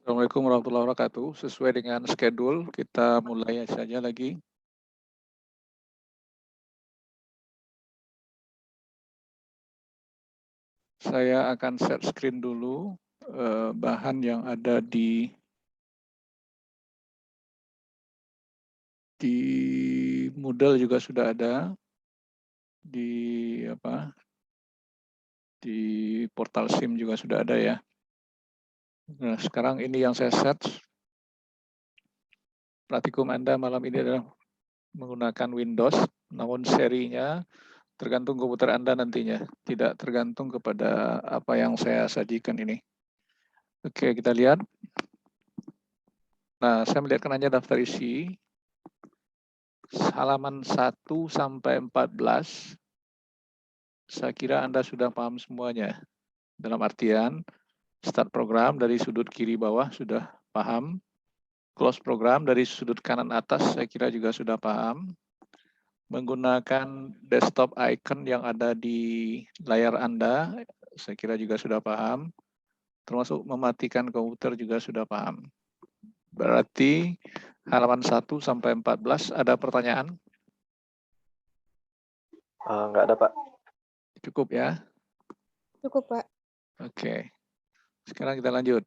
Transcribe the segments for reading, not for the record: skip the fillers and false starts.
Assalamualaikum warahmatullahi wabarakatuh. Sesuai dengan schedule, kita mulai saja lagi. Saya akan share screen dulu bahan yang ada di Moodle juga sudah ada di di portal SIM juga sudah ada ya. Nah, sekarang ini yang saya set. Praktikum Anda malam ini adalah menggunakan Windows, namun serinya tergantung komputer Anda nantinya, tidak tergantung kepada apa yang saya sajikan ini. Oke, kita lihat. Nah, saya melihatkan hanya daftar isi halaman 1 sampai 14. Saya kira Anda sudah paham semuanya. Dalam artian, start program dari sudut kiri bawah sudah paham. Close program dari sudut kanan atas saya kira juga sudah paham. Menggunakan desktop icon yang ada di layar Anda, saya kira juga sudah paham. Termasuk mematikan komputer juga sudah paham. Berarti halaman 1 sampai 14 ada pertanyaan? Nggak ada, Pak. Cukup ya? Cukup, Pak. Oke. Sekarang kita lanjut.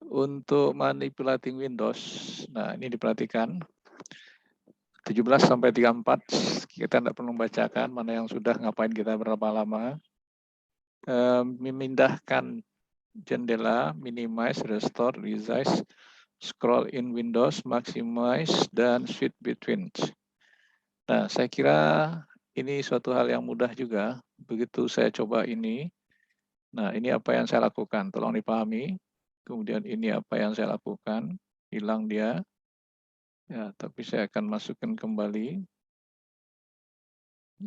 Untuk manipulating Windows, nah ini diperhatikan. 17 sampai 34, kita tidak perlu membacakan mana yang sudah, ngapain kita berapa lama. Memindahkan jendela, minimize, restore, resize, scroll in Windows, maximize, dan switch between. Nah, saya kira ini suatu hal yang mudah juga. Begitu saya coba ini, nah ini apa yang saya lakukan, tolong dipahami. Kemudian ini apa yang saya lakukan, hilang dia. Ya, tapi saya akan masukkan kembali.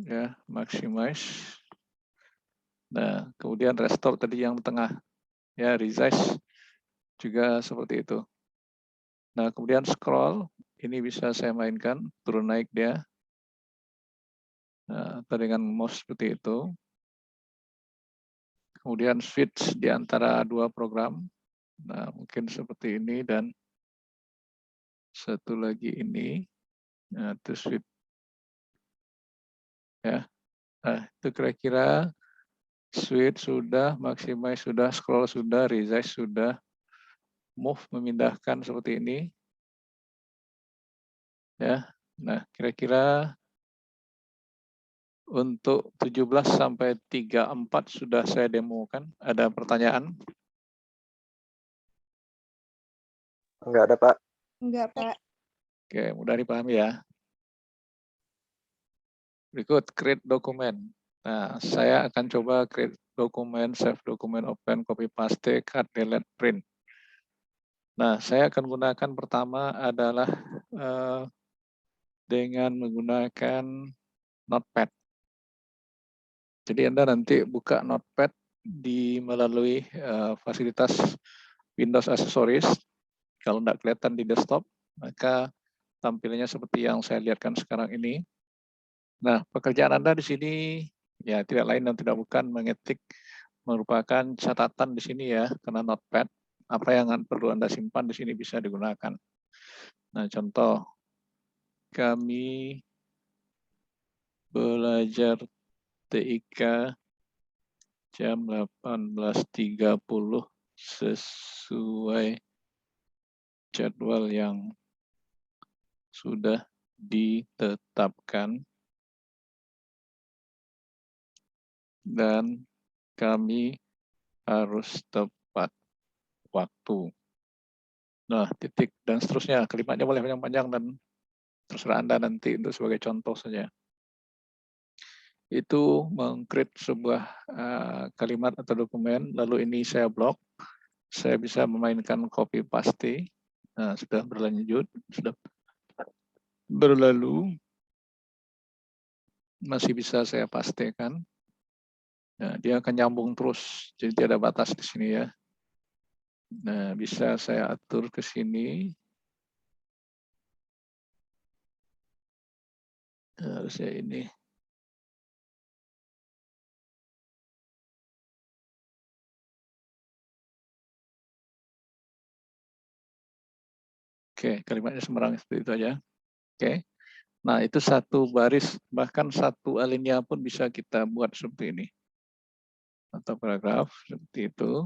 Ya, maximize. Nah, kemudian restore tadi yang tengah. Ya, resize juga seperti itu. Nah, kemudian scroll, ini bisa saya mainkan, turun naik dia. Nah, atau dengan mouse seperti itu. Kemudian switch di antara dua program. Nah, mungkin seperti ini dan satu lagi ini. Nah, itu switch. Ya. Nah, itu kira-kira switch sudah, maximize sudah, scroll sudah, resize sudah, move memindahkan seperti ini. Ya. Nah, kira-kira untuk 17 sampai 34 sudah saya demokan. Ada pertanyaan? Nggak ada, Pak. Enggak, Pak. Oke, mudah dipahami ya. Berikut create dokumen. Nah, saya akan coba create dokumen, save dokumen, open, copy paste, cut, delete, print. Nah, saya akan gunakan pertama adalah dengan menggunakan Notepad. Jadi Anda nanti buka Notepad melalui fasilitas Windows Accessories. Kalau tidak kelihatan di desktop, maka tampilnya seperti yang saya lihatkan sekarang ini. Nah, pekerjaan Anda di sini ya tidak lain dan tidak bukan mengetik, merupakan catatan di sini ya, karena Notepad apa yang perlu Anda simpan di sini bisa digunakan. Nah, contoh kami belajar TIK jam 18.30 sesuai jadwal yang sudah ditetapkan dan kami harus tepat waktu. Nah, titik dan seterusnya. Kalimatnya boleh panjang-panjang dan terserah Anda nanti untuk sebagai contoh saja. Itu meng-create sebuah kalimat atau dokumen, lalu ini saya blok. Saya bisa memainkan copy paste. Nah, sudah berlanjut, sudah berlalu. Masih bisa saya pastekan. Nah, dia akan nyambung terus, jadi tidak ada batas di sini ya. Nah, bisa saya atur ke sini. Harusnya ini. Oke, kalimatnya sembarang seperti itu aja. Oke. Nah, itu satu baris, bahkan satu alinea pun bisa kita buat seperti ini. Atau paragraf, seperti itu.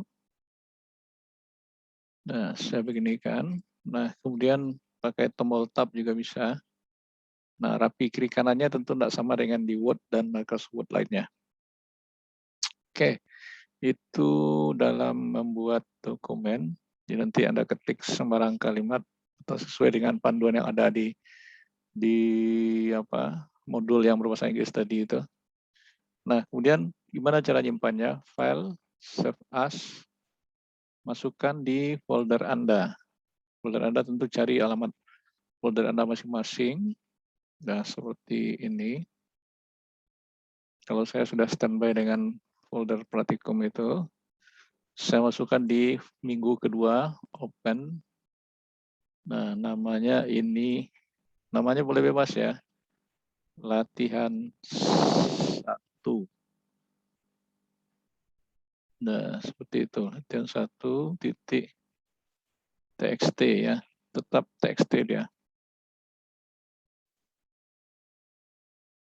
Nah, saya beginikan. Nah, kemudian pakai tombol tab juga bisa. Nah, rapi kiri kanannya tentu tidak sama dengan di Word dan Microsoft Word lainnya. Oke, itu dalam membuat dokumen. Jadi nanti Anda ketik sembarang kalimat atau sesuai dengan panduan yang ada di modul yang berbahasa Inggris tadi itu. Nah, kemudian gimana cara nyimpannya? File, save as, masukkan di folder Anda. Folder Anda tentu cari alamat folder Anda masing-masing. Nah, seperti ini. Kalau saya sudah standby dengan folder praktikum itu, saya masukkan di minggu kedua, open. Nah, namanya boleh bebas ya. Latihan 1. Nah, seperti itu. Latihan 1.txt ya. Tetap txt dia.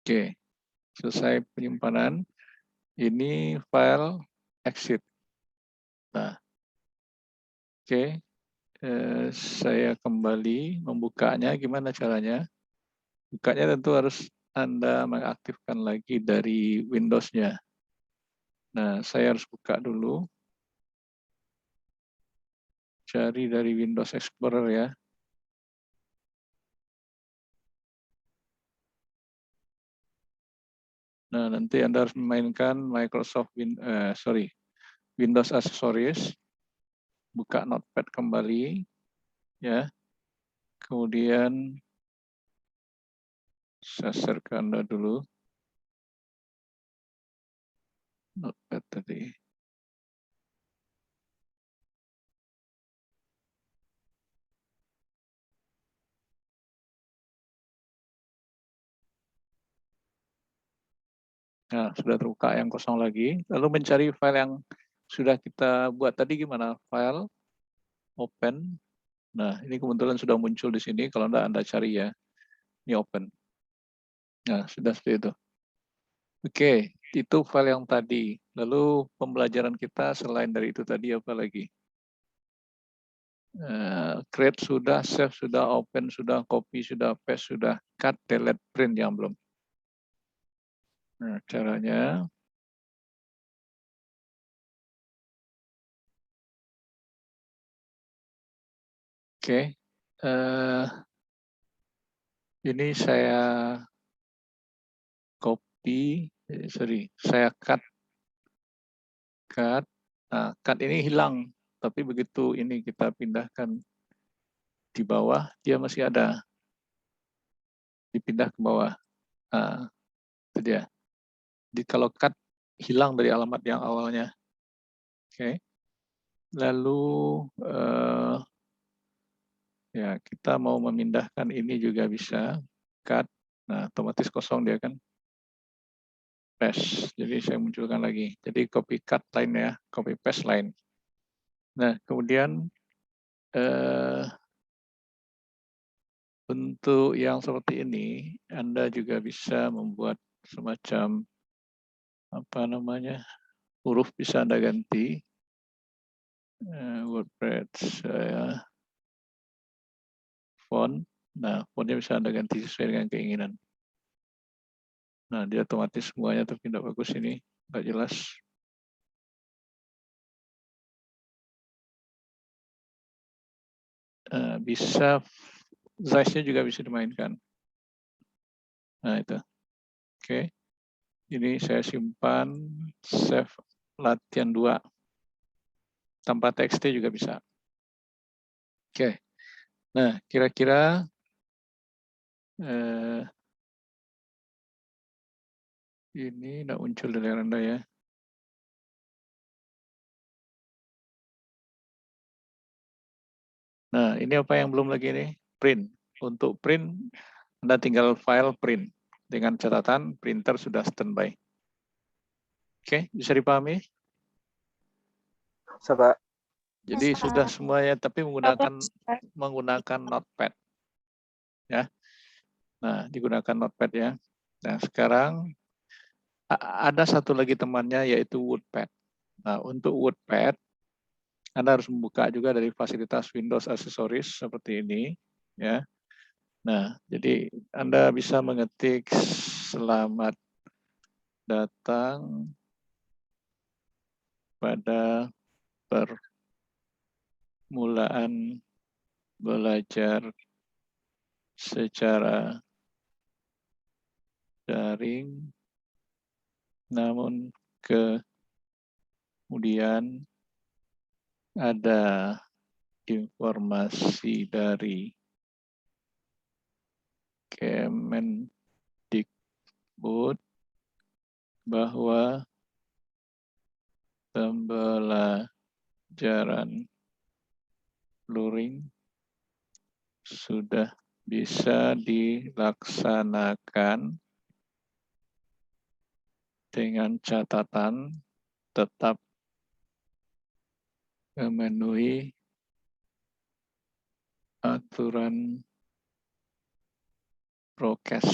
Oke. Selesai penyimpanan. Ini file exit. Nah, oke. Saya kembali membukanya. Gimana caranya? Bukanya tentu harus Anda mengaktifkan lagi dari Windows-nya. Nah, saya harus buka dulu. Cari dari Windows Explorer ya. Nah, nanti Anda harus memainkan Windows Accessories. Buka Notepad kembali. Ya. Kemudian saya share ke Anda dulu. Notepad tadi. Nah, sudah terbuka yang kosong lagi. Lalu mencari file yang sudah kita buat tadi gimana? File, open. Nah, ini kebetulan sudah muncul di sini. Kalau Anda cari ya. Ini open. Nah, sudah seperti itu. Oke, itu file yang tadi. Lalu pembelajaran kita selain dari itu tadi apa lagi? Create sudah, save sudah, open sudah, copy sudah, paste sudah, cut, delete, print yang belum. Nah, caranya oke. Ini saya copy, saya cut. Nah, cut ini hilang, tapi begitu ini kita pindahkan di bawah, dia masih ada. Dipindah ke bawah. Nah, itu dia. Jadi kalau cut hilang dari alamat yang awalnya. Oke. Lalu ya kita mau memindahkan ini juga bisa. Cut. Nah, otomatis kosong dia kan. Paste. Jadi saya munculkan lagi. Jadi copy cut line ya, copy paste line. Nah, kemudian bentuk yang seperti ini Anda juga bisa membuat semacam huruf bisa Anda ganti. WordPress font. Nah, fontnya bisa Anda ganti sesuai dengan keinginan. Nah, dia otomatis semuanya terpindah bagus ini. Nggak jelas. Bisa, size-nya juga bisa dimainkan. Nah, itu. Oke. Ini saya simpan, save latihan 2. Tanpa txt juga bisa. Oke. Nah, kira-kira ini tidak muncul di layar Anda ya. Nah, ini apa yang belum lagi nih? Print. Untuk print, Anda tinggal file print. Dengan catatan, printer sudah standby. Oke, bisa dipahami? Bisa, Pak. Jadi sudah semuanya, tapi menggunakan Pak. Notepad, ya. Nah, digunakan Notepad ya. Nah, sekarang ada satu lagi temannya yaitu WordPad. Nah, untuk WordPad Anda harus membuka juga dari fasilitas Windows Accessories seperti ini, ya. Nah, jadi Anda bisa mengetik selamat datang pada permulaan belajar secara daring, namun kemudian ada informasi dari Kemendikbud bahwa pembelajaran luring sudah bisa dilaksanakan dengan catatan tetap memenuhi aturan prokes.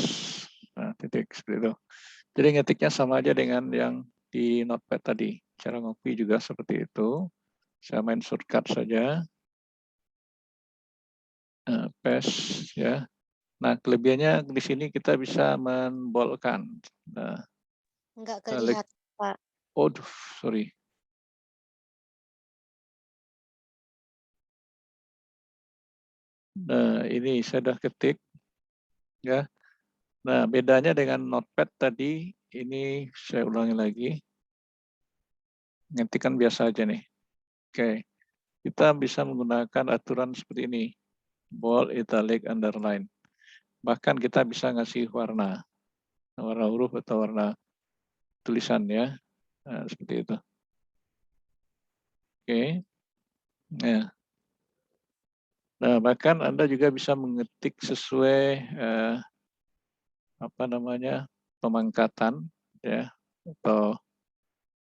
Nah, titik seperti itu. Jadi ngetiknya sama aja dengan yang di Notepad tadi. Cara ngopi juga seperti itu. Saya main shortcut saja. Nah, paste ya. Nah, kelebihannya di sini kita bisa membolkan. Nah, Enggak kelihatan, Pak. oh, sorry. Nah, ini saya sudah ketik, ya. Nah, bedanya dengan Notepad tadi, ini saya ulangi lagi. Ngetik kan biasa aja nih. Oke, kita bisa menggunakan aturan seperti ini. Bold, italic, underline. Bahkan kita bisa ngasih warna huruf atau warna tulisan ya. Nah, seperti itu. Oke. Nah, bahkan Anda juga bisa mengetik sesuai pemangkatan ya atau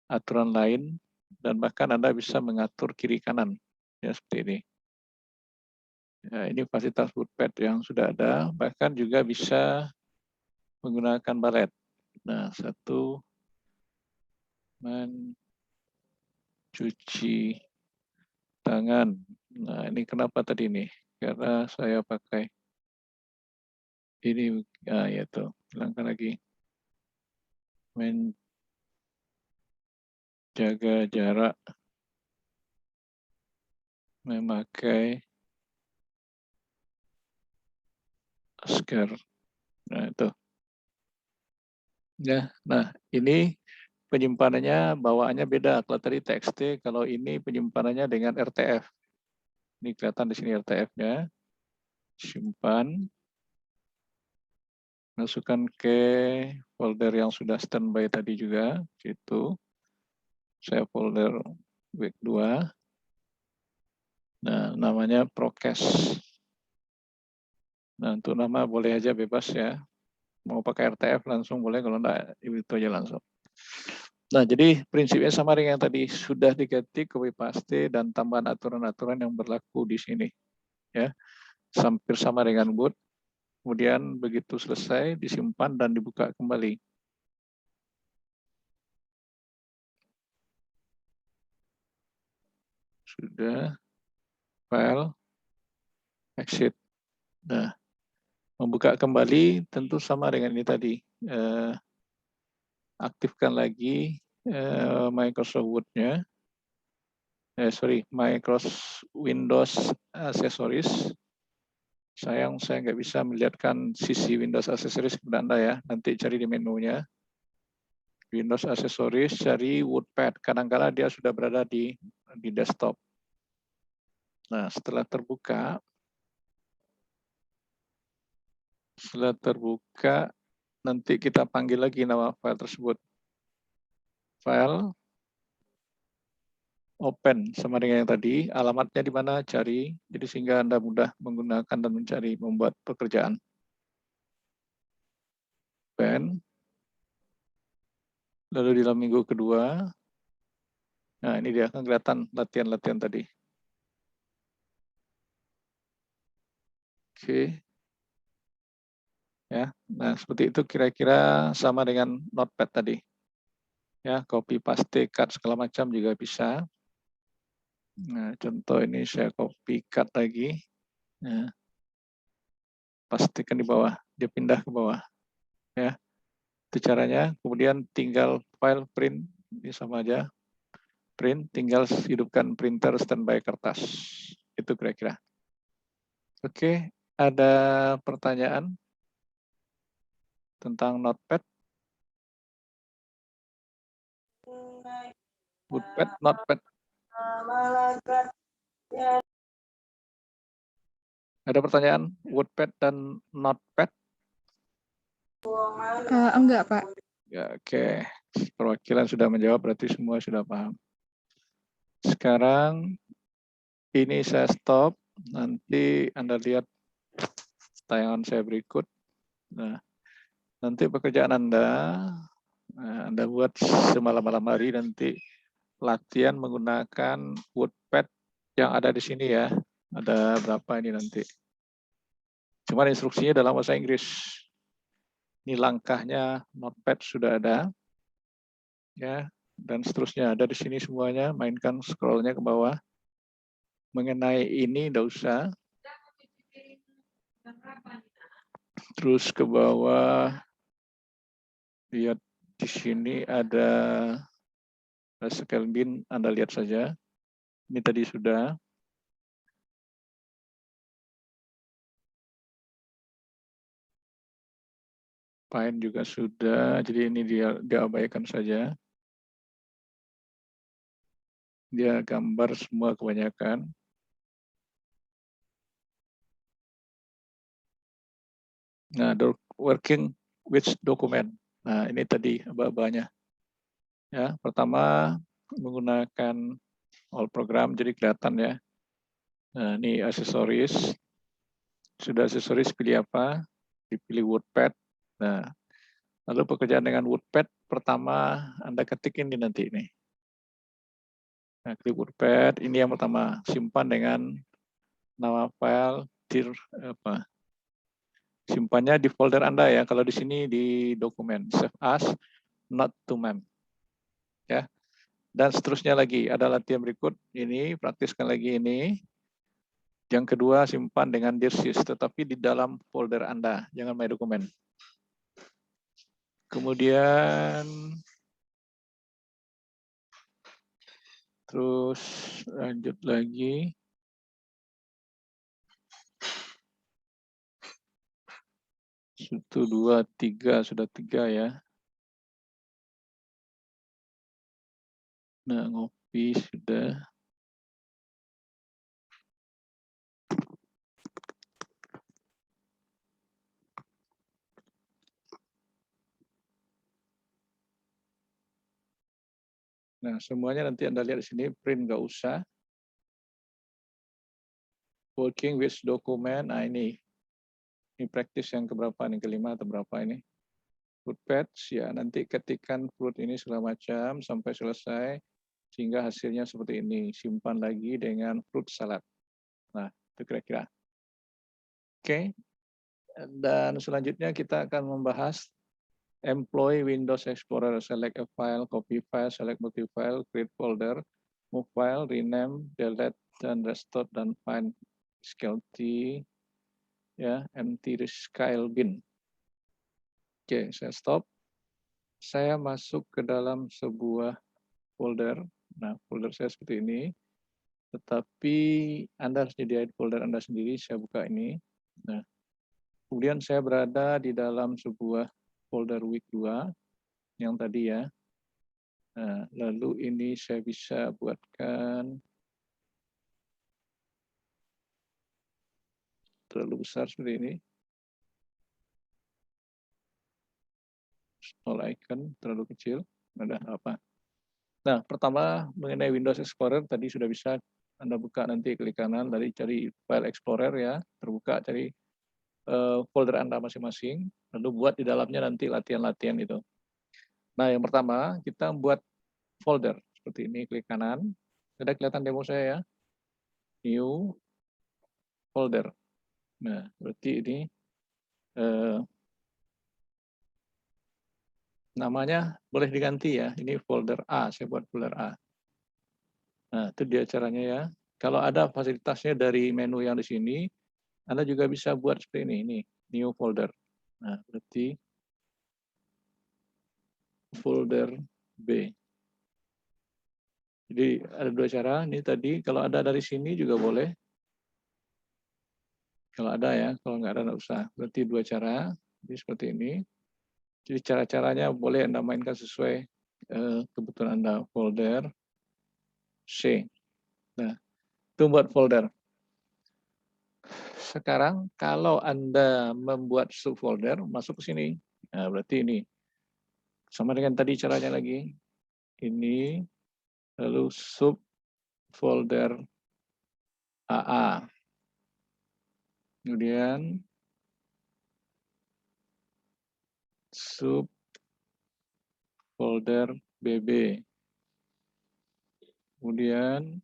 aturan lain, dan bahkan Anda bisa mengatur kiri kanan ya seperti ini. Ya, ini fasilitas WordPad yang sudah ada, bahkan juga bisa menggunakan balet. Nah, satu mencuci tangan. Nah, ini kenapa tadi nih? Karena saya pakai ini, yaitu hilangkan lagi. Menjaga jarak, memakai masker. Nah, itu. Ya, nah ini penyimpanannya bawaannya beda. Kalau tadi TXT, kalau ini penyimpanannya dengan RTF. Ini kelihatan di sini RTF-nya. Simpan. Masukkan ke folder yang sudah standby tadi juga. Situ. Saya folder week 2. Nah, namanya prokes. Nah, untuk nama boleh aja bebas ya. Mau pakai RTF langsung boleh, kalau enggak itu aja langsung. Nah, jadi prinsipnya sama dengan yang tadi, sudah diketik, copy paste, dan tambahan aturan-aturan yang berlaku di sini. Ya, hampir sama dengan Word. Kemudian begitu selesai, disimpan dan dibuka kembali. Sudah, file, exit. Nah, membuka kembali tentu sama dengan ini tadi. Aktifkan lagi Microsoft Word-nya. Microsoft Windows Accessories. Sayang saya nggak bisa melihatkan sisi Windows Accessories kepada Anda ya. Nanti cari di menunya. Windows Accessories, cari WordPad. Kadang-kala dia sudah berada di desktop. Nah, setelah terbuka, nanti kita panggil lagi nama file tersebut. File, open, sama dengan yang tadi. Alamatnya di mana, cari. Jadi sehingga Anda mudah menggunakan dan mencari, membuat pekerjaan. Open. Lalu di dalam minggu kedua, nah ini dia akan kelihatan latihan-latihan tadi. Oke. Ya, nah seperti itu kira-kira sama dengan Notepad tadi. Ya, copy paste cut segala macam juga bisa. Nah, contoh ini saya copy cut lagi. Nah, pastikan di bawah, dia pindah ke bawah. Ya, itu caranya. Kemudian tinggal file print, ini sama aja. Print, tinggal hidupkan printer standby kertas. Itu kira-kira. Oke, ada pertanyaan tentang Notepad? Woodpad, Notepad. Ada pertanyaan Woodpad dan Notepad? Enggak, Pak. Ya, oke. Perwakilan sudah menjawab, berarti semua sudah paham. Sekarang ini saya stop. Nanti Anda lihat tayangan saya berikut. Nah, nanti pekerjaan Anda buat semalam-malam hari nanti latihan menggunakan Woodpad yang ada di sini ya. Ada berapa ini nanti. Cuman instruksinya dalam bahasa Inggris. Ini langkahnya Notepad sudah ada. Ya, dan seterusnya ada di sini semuanya. Mainkan scrollnya ke bawah. Mengenai ini tidak usah. Terus ke bawah. Lihat di sini ada Pascal bin, Anda lihat saja. Ini tadi sudah. Paint juga sudah, jadi ini dia diabaikan saja. Dia gambar semua kebanyakan. Nah, working with document. Nah, ini tadi aba-abanya. Ya, pertama menggunakan all program, jadi kelihatan ya. Nah, ini aksesoris. Sudah aksesoris pilih apa? Dipilih Woodpad. Nah, lalu pekerjaan dengan Woodpad pertama Anda ketik ini nanti ini. Nah, klik Woodpad, ini yang pertama, simpan dengan nama file dir apa? Simpannya di folder Anda ya. Kalau di sini di dokumen save as not to mem. Ya. Dan seterusnya lagi, ada latihan berikut ini, praktiskan lagi ini. Yang kedua, simpan dengan dirsys, tetapi di dalam folder Anda, jangan my dokumen. Kemudian terus lanjut lagi. Satu, dua, tiga, sudah tiga ya. Nah, ngopi sudah. Nah, semuanya nanti Anda lihat di sini, print nggak usah. Working with document, nah ini praktis yang keberapa nih, kelima atau berapa ini. Woodpad, ya nanti ketikkan fruit ini segala macam sampai selesai, sehingga hasilnya seperti ini. Simpan lagi dengan fruit salad. Nah, itu kira-kira. Oke, dan selanjutnya kita akan membahas employ Windows Explorer, select a file, copy file, select multi-file, create folder, move file, rename, delete, dan restore, dan find SQLT, ya, empty SQL bin. Oke, saya stop. Saya masuk ke dalam sebuah folder. Nah, folder saya seperti ini. Tetapi Anda harus menyediakan folder Anda sendiri. Saya buka ini. Nah, kemudian saya berada di dalam sebuah folder week 2 yang tadi ya. Nah, lalu ini saya bisa buatkan terlalu besar seperti ini. Small icon, terlalu kecil. Ada apa? Nah, pertama mengenai Windows Explorer tadi sudah bisa Anda buka nanti klik kanan, dari cari file Explorer ya, terbuka cari folder Anda masing-masing, lalu buat di dalamnya nanti latihan-latihan itu. Nah, yang pertama kita buat folder seperti ini, klik kanan. Sudah kelihatan demo saya ya. New folder. Nah, berarti ini namanya boleh diganti ya. Ini folder A, saya buat folder A. Nah, itu dia caranya ya. Kalau ada fasilitasnya dari menu yang di sini, Anda juga bisa buat seperti ini new folder. Nah, berarti folder B. Jadi ada dua cara. Ini tadi kalau ada dari sini juga boleh. Kalau ada ya, kalau nggak ada nggak usah. Berarti dua cara. Jadi seperti ini. Jadi cara-caranya boleh Anda mainkan sesuai kebutuhan Anda. Folder C. Nah, itu buat folder. Sekarang kalau Anda membuat subfolder, masuk ke sini. Nah, berarti ini. Sama dengan tadi caranya lagi. Ini, lalu subfolder AA. Kemudian subfolder BB. Kemudian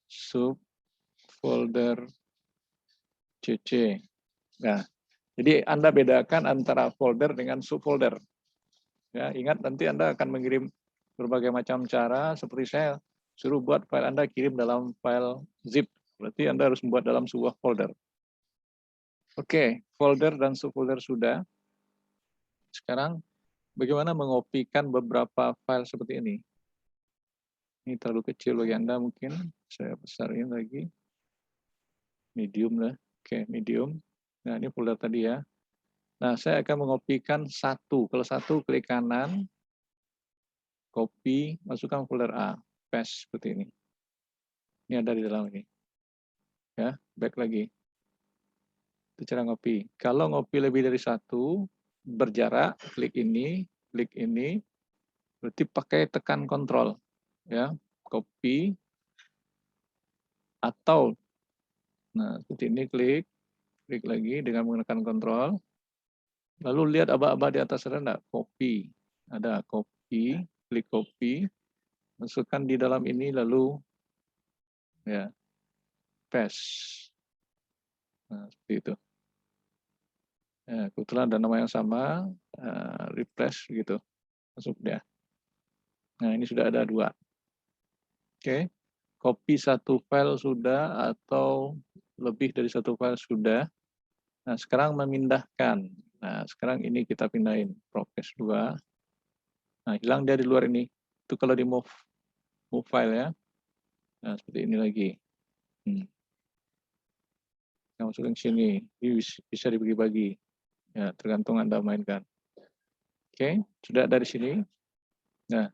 subfolder CC. Nah, jadi Anda bedakan antara folder dengan subfolder. Ya, ingat nanti Anda akan mengirim berbagai macam cara, seperti saya suruh buat file Anda kirim dalam file zip. Berarti Anda harus membuat dalam sebuah folder. Oke, folder dan subfolder sudah. Sekarang bagaimana mengopikan beberapa file seperti ini? Ini terlalu kecil bagi Anda mungkin. Saya besarin lagi. Medium lah. Oke, medium. Nah, ini folder tadi ya. Nah, saya akan mengopikan satu. Kalau satu, klik kanan, copy, masukkan folder A. Paste seperti ini. Ini ada di dalam ini. Ya, back lagi. Itu cara ngopi. Kalau ngopi lebih dari satu, berjarak, klik ini, berarti pakai tekan kontrol. Ya, copy, atau, nah seperti ini, klik lagi dengan menggunakan kontrol. Lalu lihat aba-aba di atas ada enggak? Copy. Ada copy, klik copy, masukkan di dalam ini, lalu ya paste. Nah, seperti itu. Ya, kebetulan ada nama yang sama, refresh gitu, masuk dia. Nah, ini sudah ada dua. Oke, copy satu file sudah atau lebih dari satu file sudah. Nah, sekarang memindahkan. Nah, sekarang ini kita pindahin progress 2. Nah, hilang dia di luar ini. Itu kalau di move file ya. Nah, seperti ini lagi. Yang masuk ke sini, ini bisa dibagi-bagi. Ya, tergantung Anda mainkan. Oke, sudah dari sini. Nah,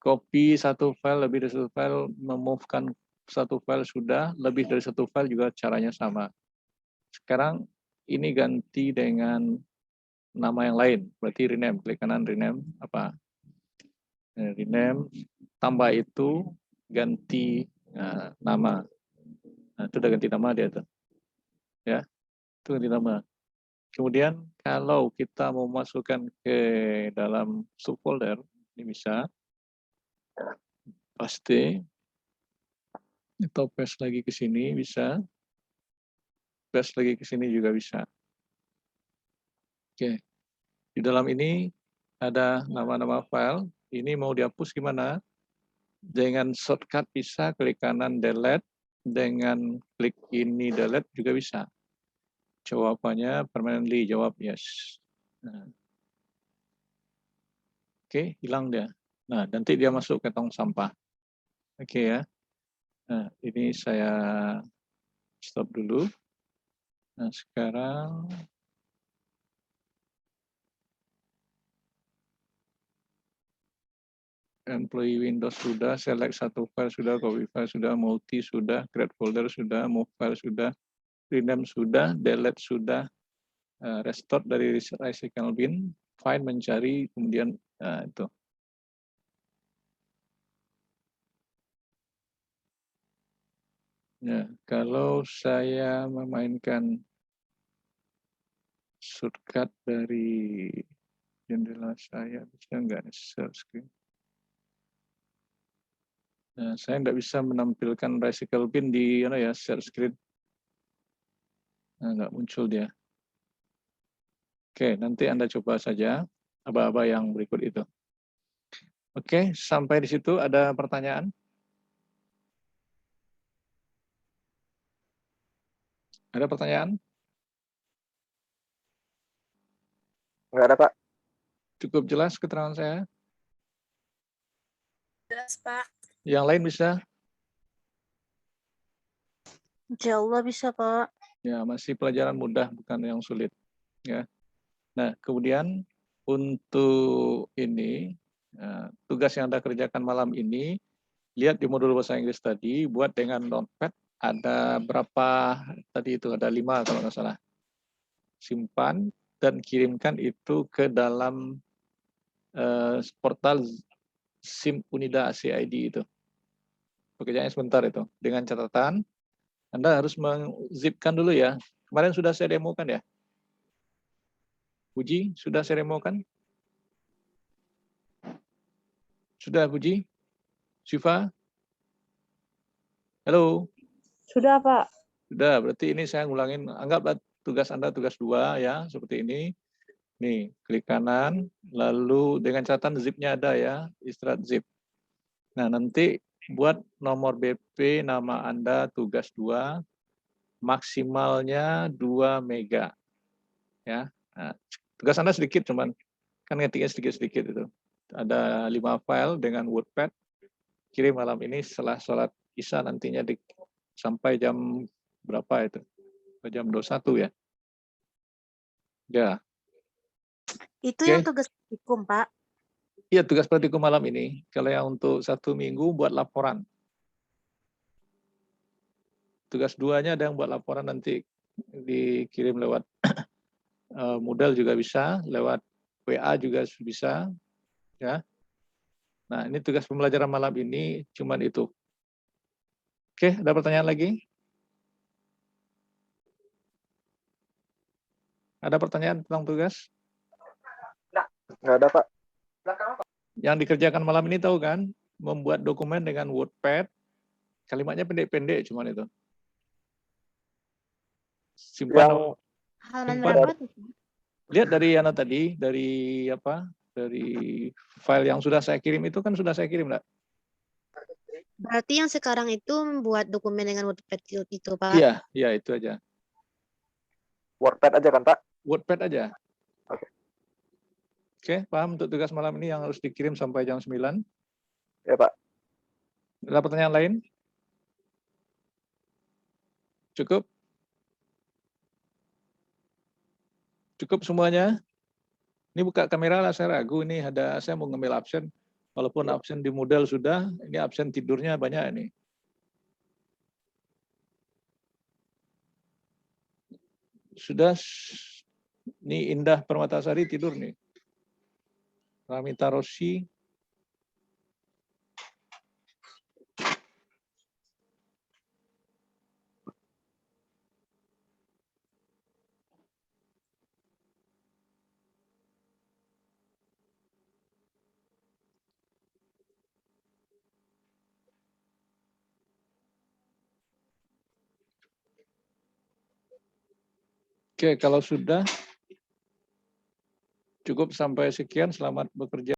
copy satu file, lebih dari satu file, memove-kan satu file sudah, lebih dari satu file juga caranya sama. Sekarang ini ganti dengan nama yang lain, berarti rename, klik kanan rename, apa? Rename, tambah itu, ganti nama. Nah, itu udah ganti nama dia tuh. Ya, itu ganti nama. Kemudian kalau kita mau masukkan ke dalam subfolder, ini bisa paste atau paste lagi ke sini bisa, paste lagi ke sini juga bisa. Oke, di dalam ini ada nama-nama file. Ini mau dihapus gimana? Dengan shortcut bisa klik kanan delete, dengan klik ini delete juga bisa. Jawabannya permanently, jawab yes. Nah. Oke, hilang dia. Nah, nanti dia masuk ke tong sampah. Oke ya. Nah, ini saya stop dulu. Nah, sekarang employee Windows sudah, select satu file sudah, copy file sudah, multi sudah, create folder sudah, move file sudah, rename sudah, delete sudah, restore dari recycle bin, find mencari, kemudian itu. Ya, kalau saya memainkan shortcut dari jendela saya, bisa nggak share screen? Nah, saya nggak bisa menampilkan recycle bin di share screen. Nah, nggak muncul dia. Oke, nanti Anda coba saja aba-aba yang berikut itu. Oke, sampai di situ ada pertanyaan? Ada pertanyaan? Nggak ada, Pak. Cukup jelas keterangan saya? Jelas, Pak. Yang lain bisa? Insya Allah bisa, Pak. Ya, masih pelajaran mudah, bukan yang sulit. Ya. Nah, kemudian untuk ini, tugas yang Anda kerjakan malam ini, lihat di modul bahasa Inggris tadi, buat dengan notepad, ada berapa tadi itu, ada 5 kalau nggak salah. Simpan dan kirimkan itu ke dalam portal SIM Unida CID itu. Pekerjaannya sebentar itu. Dengan catatan, Anda harus menzipkan dulu ya. Kemarin sudah saya demokan ya? Puji, sudah saya demokan? Sudah, Puji? Syifa? Halo? Sudah, Pak. Sudah, berarti ini saya ngulangin, anggaplah tugas Anda tugas 2 ya, seperti ini. Nih, klik kanan, lalu dengan catatan zip-nya ada ya, istirahat zip. Nah, nanti buat nomor BP nama Anda tugas 2, maksimalnya 2 mega. Ya. Nah, tugas Anda sedikit, cuman kan ngetiknya sedikit-sedikit itu. Ada 5 file dengan WordPad, kirim malam ini setelah sholat Isya nantinya sampai jam berapa itu? Jam 21 ya. Ya. Itu Oke. yang tugas praktikum, Pak. Iya, tugas praktikum malam ini. Kalau yang untuk 1 minggu buat laporan. Tugas 2-nya ada yang buat laporan nanti dikirim lewat Moodle juga bisa, lewat WA juga bisa. Ya. Nah, ini tugas pembelajaran malam ini cuman itu. Oke, ada pertanyaan lagi? Ada pertanyaan tentang tugas? Nggak ada, Pak. Yang dikerjakan malam ini tahu kan? Membuat dokumen dengan WordPad, kalimatnya pendek-pendek cuman itu. Simpan, Yang Halaman simpan. berapa tuh? Lihat dari Yana tadi, dari apa? Dari file yang sudah saya kirim itu kan sudah saya kirim, enggak? Berarti yang sekarang itu membuat dokumen dengan WordPad itu, Pak. Iya, iya itu aja. WordPad aja kan, Pak? WordPad aja. Oke. Oke, paham untuk tugas malam ini yang harus dikirim sampai jam 9? Ya, Pak. Ada pertanyaan lain? Cukup? Cukup semuanya? Ini buka kamera lah, saya ragu ini saya mau ngambil absen. Walaupun absen di Moodle sudah, ini absen tidurnya banyak ini. Sudah, ini Indah Permatasari tidur nih. Ramita Rossi. Oke, kalau sudah cukup sampai sekian, selamat bekerja.